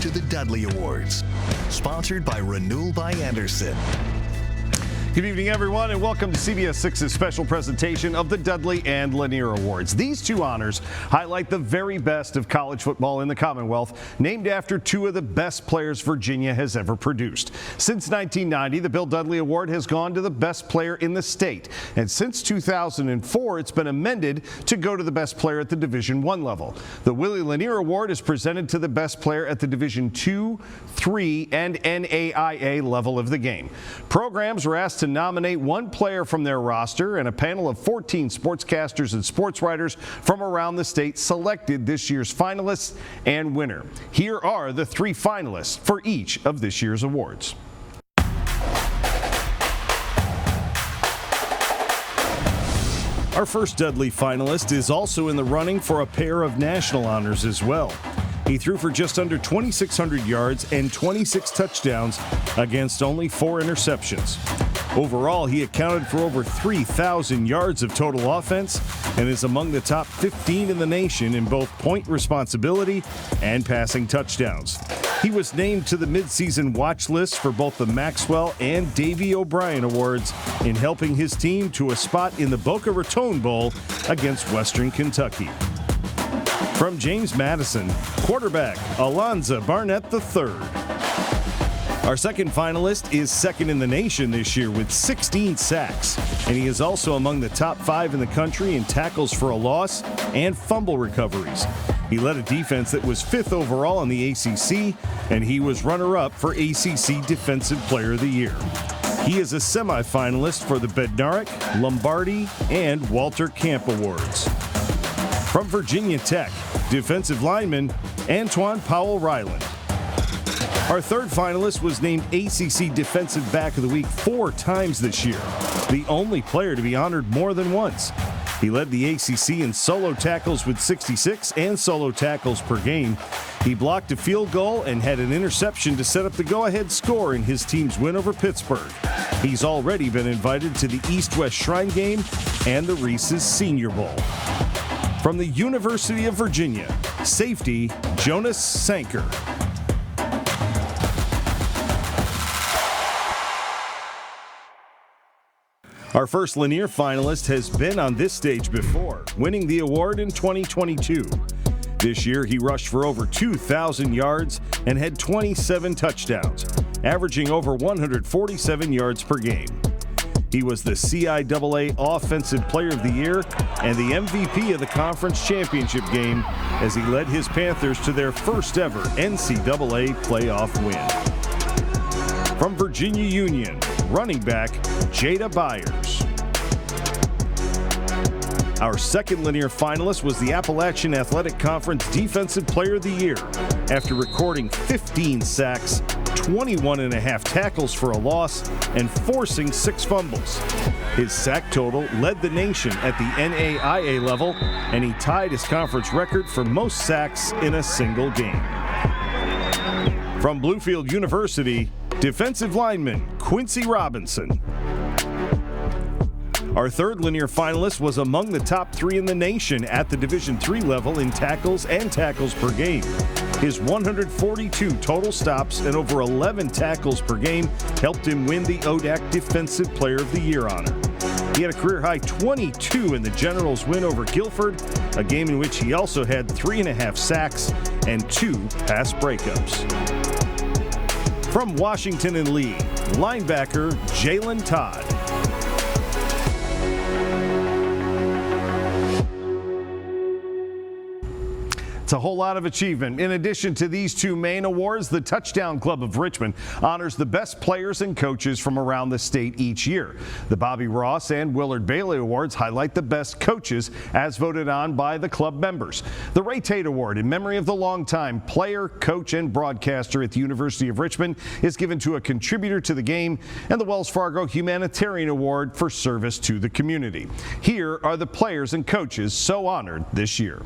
to the Dudley Awards, sponsored by Renewal by Anderson. Good evening, everyone, and welcome to CBS 6's special presentation of the Dudley and Lanier Awards. These two honors highlight the very best of college football in the Commonwealth, named after two of the best players Virginia has ever produced. Since 1990, the Bill Dudley Award has gone to the best player in the state, and since 2004, it's been amended to go to the best player at the Division I level. The Willie Lanier Award is presented to the best player at the Division II, III, and NAIA level of the game. Programs were asked to nominate one player from their roster, and a panel of 14 sportscasters and sports writers from around the state selected this year's finalists and winner. Here are the three finalists for each of this year's awards. Our first Dudley finalist is also in the running for a pair of national honors as well. He threw for just under 2,600 yards and 26 touchdowns against only 4 interceptions. Overall, he accounted for over 3,000 yards of total offense and is among the top 15 in the nation in both point responsibility and passing touchdowns. He was named to the midseason watch list for both the Maxwell and Davey O'Brien Awards in helping his team to a spot in the Boca Raton Bowl against Western Kentucky. From James Madison, quarterback Alonzo Barnett III. Our second finalist is second in the nation this year with 16 sacks, and he is also among the top 5 in the country in tackles for a loss and fumble recoveries. He led a defense that was 5th overall in the ACC, and he was runner-up for ACC Defensive Player of the Year. He is a semifinalist for the Bednarik, Lombardi, and Walter Camp Awards. From Virginia Tech, defensive lineman Antoine Powell-Ryland. Our third finalist was named ACC Defensive Back of the Week 4 times this year, the only player to be honored more than once. He led the ACC in solo tackles with 66 and solo tackles per game. He blocked a field goal and had an interception to set up the go-ahead score in his team's win over Pittsburgh. He's already been invited to the East-West Shrine Game and the Reese's Senior Bowl. From the University of Virginia, safety Jonas Sanker. Our first Lanier finalist has been on this stage before, winning the award in 2022. This year, he rushed for over 2,000 yards and had 27 touchdowns, averaging over 147 yards per game. He was the CIAA Offensive Player of the Year and the MVP of the conference championship game as he led his Panthers to their first ever NCAA playoff win. From Virginia Union, running back Jada Byers. Our second Lanier finalist was the Appalachian Athletic Conference Defensive Player of the Year after recording 15 sacks, 21.5 tackles for a loss, and forcing 6 fumbles. His sack total led the nation at the NAIA level, and he tied his conference record for most sacks in a single game. From Bluefield University, defensive lineman Quincy Robinson. Our third Lanier finalist was among the top 3 in the nation at the Division III level in tackles and tackles per game. His 142 total stops and over 11 tackles per game helped him win the ODAC Defensive Player of the Year honor. He had a career-high 22 in the Generals' win over Guilford, a game in which he also had 3.5 sacks and 2 pass breakups. From Washington and Lee, linebacker Jalen Todd. It's a whole lot of achievement. In addition to these two main awards, the Touchdown Club of Richmond honors the best players and coaches from around the state each year. The Bobby Ross and Willard Bailey Awards highlight the best coaches as voted on by the club members. The Ray Tate Award in memory of the longtime player, coach, and broadcaster at the University of Richmond is given to a contributor to the game, and the Wells Fargo Humanitarian Award for service to the community. Here are the players and coaches so honored this year.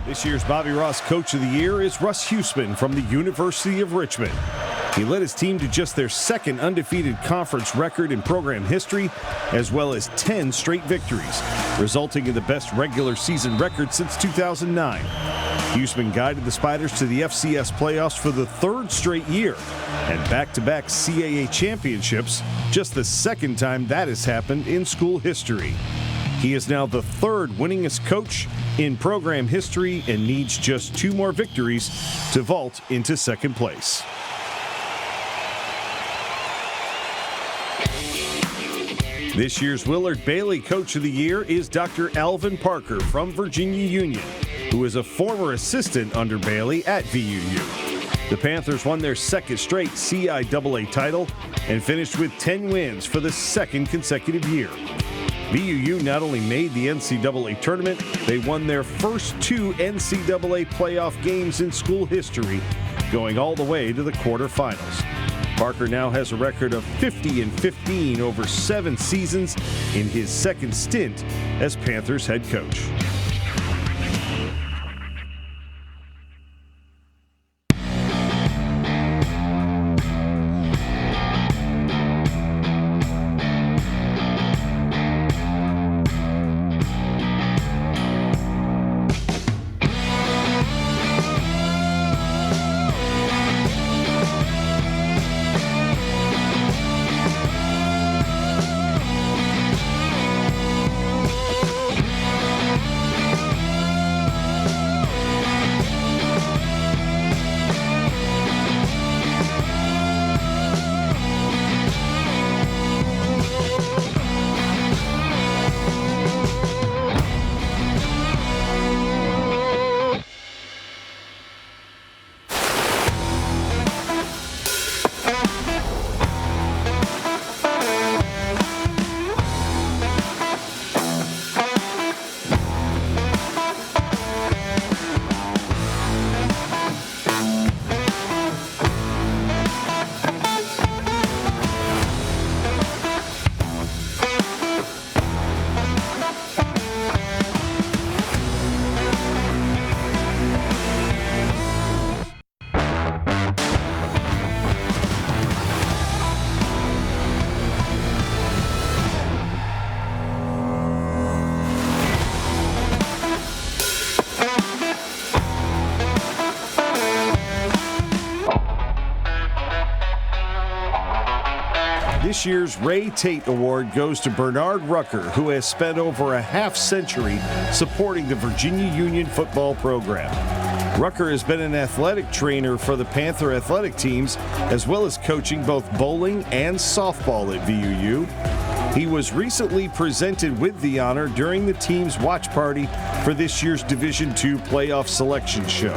This year's Bobby Ross Coach of the Year is Russ Huesman from the University of Richmond. He led his team to just their second undefeated conference record in program history, as well as 10 straight victories, resulting in the best regular season record since 2009. Huseman guided the Spiders to the FCS playoffs for the third straight year and back-to-back CAA championships, just the second time that has happened in school history. He is now the third winningest coach in program history and needs just 2 more victories to vault into second place. This year's Willard Bailey Coach of the Year is Dr. Alvin Parker from Virginia Union, who is a former assistant under Bailey at VUU. The Panthers won their second straight CIAA title and finished with 10 wins for the second consecutive year. VUU not only made the NCAA tournament, they won their first 2 NCAA playoff games in school history, going all the way to the quarterfinals. Parker now has a record of 50-15 over 7 seasons in his second stint as Panthers head coach. This year's Ray Tate Award goes to Bernard Rucker, who has spent over a half-century supporting the Virginia Union football program. Rucker has been an athletic trainer for the Panther athletic teams, as well as coaching both bowling and softball at VUU. He was recently presented with the honor during the team's watch party for this year's Division II playoff selection show.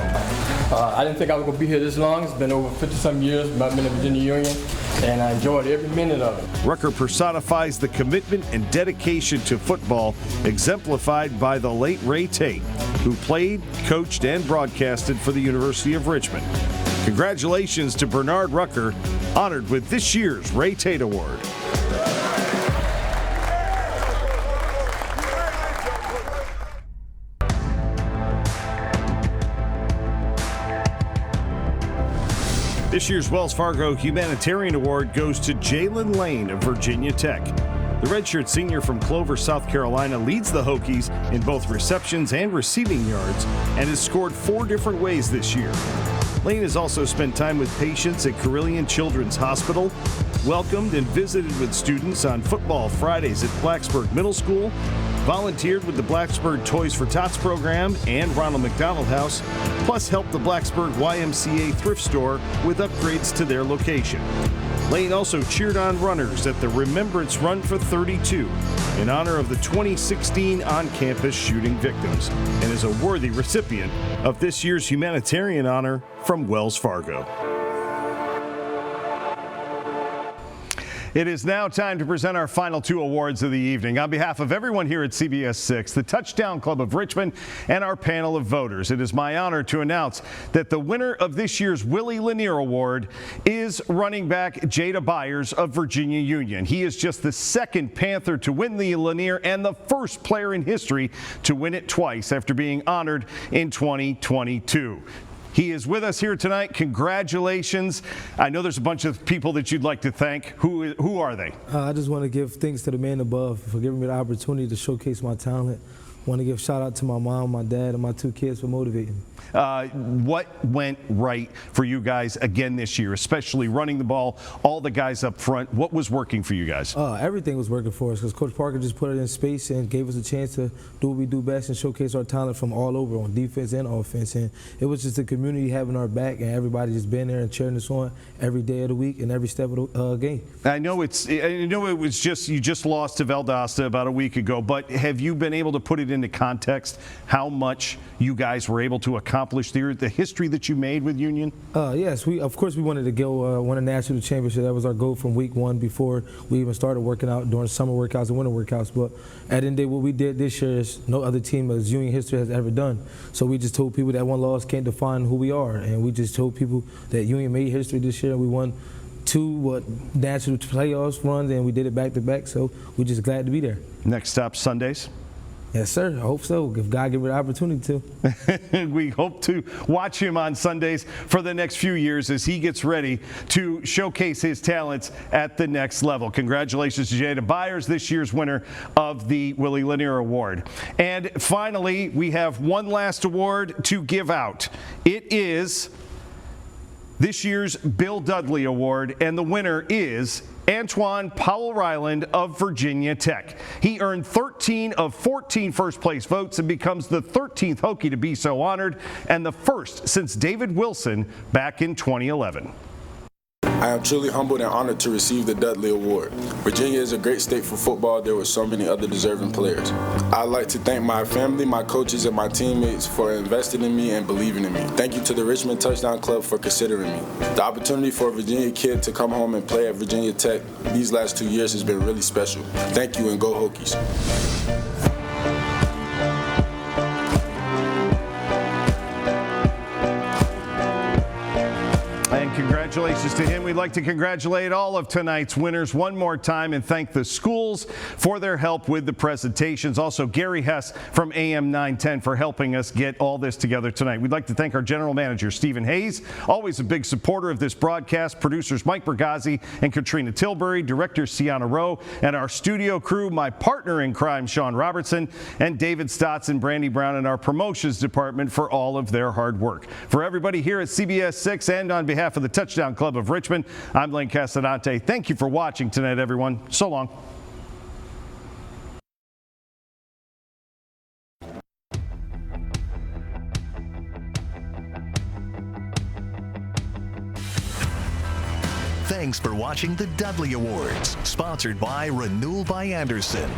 I didn't think I was going to be here this long. It's been over 50-some years I've been at Virginia Union, and I enjoyed every minute of it. Rucker personifies the commitment and dedication to football exemplified by the late Ray Tate, who played, coached, and broadcasted for the University of Richmond. Congratulations to Bernard Rucker, honored with this year's Ray Tate Award. This year's Wells Fargo Humanitarian Award goes to Jalen Lane of Virginia Tech. The redshirt senior from Clover, South Carolina, leads the Hokies in both receptions and receiving yards and has scored 4 different ways this year. Lane has also spent time with patients at Carilion Children's Hospital, welcomed and visited with students on Football Fridays at Blacksburg Middle School, volunteered with the Blacksburg Toys for Tots program and Ronald McDonald House, plus helped the Blacksburg YMCA thrift store with upgrades to their location. Lane also cheered on runners at the Remembrance Run for 32 in honor of the 2016 on-campus shooting victims and is a worthy recipient of this year's humanitarian honor from Wells Fargo. It is now time to present our final 2 awards of the evening. On behalf of everyone here at CBS 6, the Touchdown Club of Richmond, and our panel of voters, it is my honor to announce that the winner of this year's Willie Lanier Award is running back Jada Byers of Virginia Union. He is just the second Panther to win the Lanier and the first player in history to win it twice after being honored in 2022. He is with us here tonight. Congratulations. I know there's a bunch of people that you'd like to thank. Who are they? I just want to give thanks to the man above for giving me the opportunity to showcase my talent. I want to give shout out to my mom, my dad, and my 2 kids for motivating me. What went right for you guys again this year, especially running the ball, all the guys up front? What was working for you guys? Everything was working for us because Coach Parker just put it in space and gave us a chance to do what we do best and showcase our talent from all over on defense and offense. And it was just the community having our back and everybody just being there and cheering us on every day of the week and every step of the game. I know it was just you just lost to Valdosta about a week ago, but have you been able to put it into context how much you guys were able to accomplish there, the history that you made with Union? Yes, of course we wanted to go win a national championship. That was our goal from week 1 before we even started working out during summer workouts and winter workouts. But at the end of the day, what we did this year is no other team as Union history has ever done. So we just told people that one loss can't define who we are, and we just told people that Union made history this year. We won 2 national playoffs runs, and we did it back to back. So we're just glad to be there. Next stop, Sundays. Yes, sir. I hope so, if God give me the opportunity to. We hope to watch him on Sundays for the next few years as he gets ready to showcase his talents at the next level. Congratulations to Jada Byers, this year's winner of the Willie Lanier Award. And finally, we have one last award to give out. It is this year's Bill Dudley Award, and the winner is Antoine Powell Ryland of Virginia Tech. He earned 13 of 14 first-place votes and becomes the 13th Hokie to be so honored and the first since David Wilson back in 2011. I am truly humbled and honored to receive the Dudley Award. Virginia is a great state for football. There were so many other deserving players. I'd like to thank my family, my coaches, and my teammates for investing in me and believing in me. Thank you to the Richmond Touchdown Club for considering me. The opportunity for a Virginia kid to come home and play at Virginia Tech these last 2 years has been really special. Thank you, and go Hokies. And congratulations to him. We'd like to congratulate all of tonight's winners one more time and thank the schools for their help with the presentations. Also, Gary Hess from AM 910 for helping us get all this together tonight. We'd like to thank our general manager, Stephen Hayes, always a big supporter of this broadcast, producers Mike Bergazzi and Katrina Tilbury, director Sienna Rowe, and our studio crew, my partner in crime, Sean Robertson, and David Stotts and Brandy Brown in our promotions department for all of their hard work. For everybody here at CBS 6 and on behalf of the Touchdown Club of Richmond, I'm Lane Casadante. Thank you for watching tonight, everyone. So long. Thanks for watching the Dudley Awards, sponsored by Renewal by Anderson.